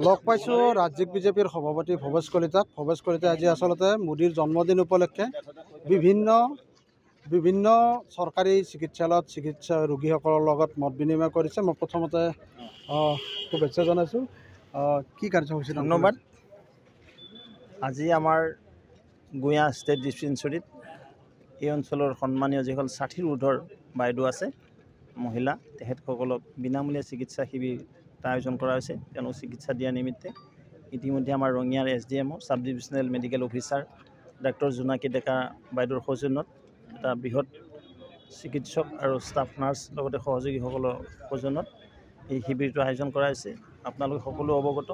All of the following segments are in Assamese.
লগ পাইছোঁ ৰাজ্যিক বিজেপিৰ সভাপতি ভৱেশ কলিতাক। ভৱেশ কলিতাই আজি আচলতে মোদীৰ জন্মদিন উপলক্ষে বিভিন্ন চৰকাৰী চিকিৎসালয়ত চিকিৎসা ৰোগীসকলৰ লগত মত বিনিময় কৰিছে। মই প্ৰথমতে শুভেচ্ছা জনাইছোঁ। কি কাৰ্যসূচী? ধন্যবাদ। আজি আমাৰ গুঞা ষ্টেট ডিস্পেন্সাৰীত এই অঞ্চলৰ সন্মানীয় যিসকল 60ৰ ঊৰ্ধৰ বাইদেউ আছে মহিলা, তেখেতসকলক বিনামূলীয়া চিকিৎসা শিবিৰ আয়োজন কৰা হৈছে। তেওঁলোক চিকিৎসা দিয়াৰ নিমিত্তে ইতিমধ্যে আমাৰ ৰঙিয়াৰ SDMO sub divisional medical officer doctor Jonaki Deka বাইদেউৰ সৌজন্যত এটা বৃহৎ চিকিৎসক আৰু ষ্টাফ নাৰ্ছ লগতে সহযোগীসকলৰ সৌজন্যত এই শিবিৰটো আয়োজন কৰা হৈছে। আপোনালোক সকলো অৱগত,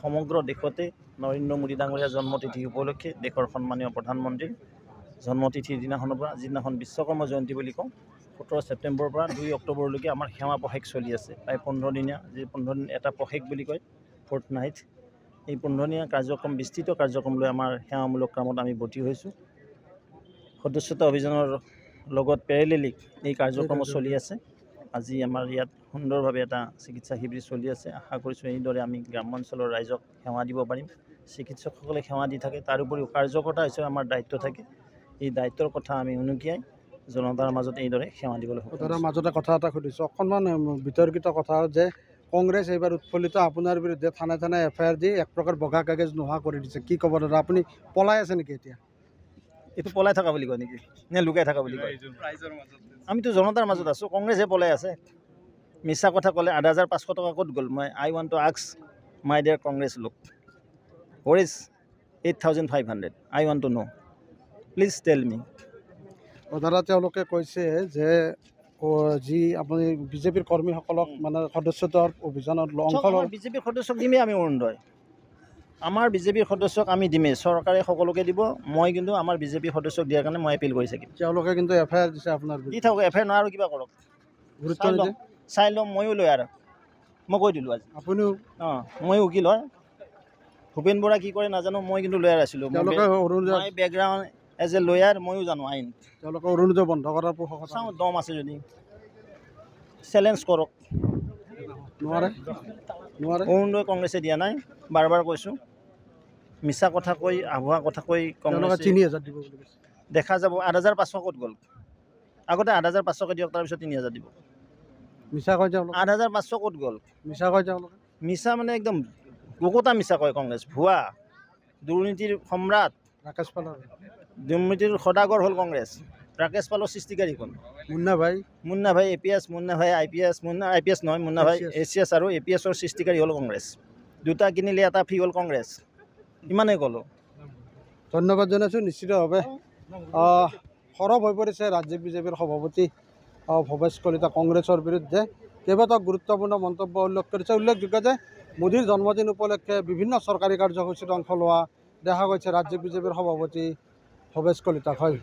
সমগ্ৰ দেশতে নৰেন্দ্ৰ মোদী ডাঙৰীয়াৰ জন্মতিথি উপলক্ষে দেশৰ সন্মানীয় প্ৰধানমন্ত্ৰীৰ জন্মতিথিৰ দিনাখনৰ পৰা, যিদিনাখন বিশ্বকৰ্ম জয়ন্তী বুলি কওঁ, 17 ছেপ্টেম্বৰৰ পৰা 2 অক্টোবৰলৈকে আমাৰ সেৱা পষেক চলি আছে। প্ৰায় 15 দিনীয়া, যি 15 দিন এটা পষেক বুলি কয়, ফৰ্ট নাইট। এই 15 দিনীয়া কাৰ্যক্ৰম, বিস্তৃত কাৰ্যক্ৰম লৈ আমাৰ সেৱামূলক কামত আমি ব্ৰতী হৈছোঁ। সদস্যতা অভিযানৰ লগত পেৰেলেলি এই কাৰ্যক্ৰম চলি আছে। আজি আমাৰ ইয়াত সুন্দৰভাৱে এটা চিকিৎসা শিবিৰ চলি আছে। আশা কৰিছোঁ এইদৰে আমি গ্ৰামাঞ্চলৰ ৰাইজক সেৱা দিব পাৰিম। চিকিৎসকসকলে সেৱা দি থাকে, তাৰ উপৰিও কাৰ্যকৰ্তা হিচাপে আমাৰ দায়িত্ব থাকে। এই দায়িত্বৰ কথা আমি উনুকিয়াই জনতাৰ মাজত এইদৰে সেৱা দিবলৈ তাৰ মাজতে কথা এটা সুধিছোঁ, অকণমান বিতৰ্কিত কথা যে কংগ্ৰেছ এইবাৰ উৎফুল্লিত, আপোনাৰ বিৰুদ্ধে থানাই থানাই FIR দি এক প্ৰকাৰ বগা কাগজ নোহোৱা কৰি দিছে। কি ক'ব দাদা? আপুনি পলাই আছে নেকি এতিয়া? এইটো পলাই থকা বুলি কয় নেকি, নে লুকাই থকা বুলি কয়? আমিতো জনতাৰ মাজত আছোঁ, কংগ্ৰেছে পলাই আছে। মিছা কথা ক'লে 8,500 টকা ক'ত গ'ল? I want to ask my dear Congress look, where is 8,500? I want to know. Please tell me. দাদা, তেওঁলোকে কৈছে যে যি আপুনি বিজেপিৰ কৰ্মীসকলক মানে সদস্যতাৰ অভিযানত অংশ লয়। বিজেপিৰ সদস্যক দিমেই আমি অৰুণোদয়। আমাৰ বিজেপিৰ সদস্যক আমি দিমেই, চৰকাৰে সকলোকে দিব। মই কিন্তু আমাৰ বিজেপিৰ সদস্যক দিয়াৰ কাৰণে মই এপিল কৰি থাকিম। তেওঁলোকে কিন্তু FIR দিছে আপোনাৰ দি থাকক, FIR নহয় আৰু কিবা কৰক, গুৰুত্ব নিদিয়ে। চাই ল'ম। ময়ো লৈ আৰু মই কৈ দিলোঁ আজি। আপুনিও? ময়ো উকিল হয়। ভূপেন বৰা কি কৰে নাজানো, মই কিন্তু লয়াৰ আছিলোঁ। মই বেকগ্ৰাউণ্ড এজ এ লয়াৰ, ময়ো জানো আইন। তেওঁলোকে অৰুণোদয় বন্ধ কৰাৰ পোষকতা চাওঁ, দম আছে যদি চেলেঞ্জ কৰক। নোৱাৰে। অৰুণোদয় কংগ্ৰেছে দিয়া নাই, বাৰ বাৰ কৈছোঁ। মিছা কথা কৈ, আভুৱা কথা কৈ কংগ্ৰেছে 3,000 দিব বুলি কৈছে। দেখা যাব। 8,500 ক'ত গ'ল? আগতে 8,500কে দিয়ক, তাৰপিছত 3,000 দিব। মিছা কয় তেওঁলোকে। 8,500 ক'ত গ'ল? মিছা কয় তেওঁলোকে। মিছা মানে একদম গোকতা মিছা কয় কংগ্ৰেছ। ভুৱা, দুৰ্নীতিৰ সম্ৰাট ৰাকেশ পালৰ, দুৰ্নীতিৰ সদাগৰ হ'ল কংগ্ৰেছ। ৰাকেশ পালৰ সৃষ্টিকাৰী কোন? মুন্না ভাই APS, মুন্না ভাই IPS, IPS নহয়, মুন্না ভাই ACS আৰু APSৰ সৃষ্টিকাৰী হ'ল কংগ্ৰেছ। দুটা কিনিলে এটা ফ্ৰী হ'ল কংগ্ৰেছ। ইমানেই ক'লোঁ। ধন্যবাদ জনাইছোঁ। নিশ্চিতভাৱে সৰব হৈ পৰিছে ৰাজ্যিক বিজেপিৰ সভাপতি ভৱেশ কলিতা কংগ্ৰেছৰ বিৰুদ্ধে। কেইবাটাও গুৰুত্বপূৰ্ণ মন্তব্য উল্লেখ কৰিছে। উল্লেখযোগ্য যে মোদীৰ জন্মদিন উপলক্ষে বিভিন্ন চৰকাৰী কাৰ্যসূচীত অংশ লোৱা দেখা গৈছে ৰাজ্যিক বিজেপিৰ সভাপতি ভৱেশ কলিতাক। হয়।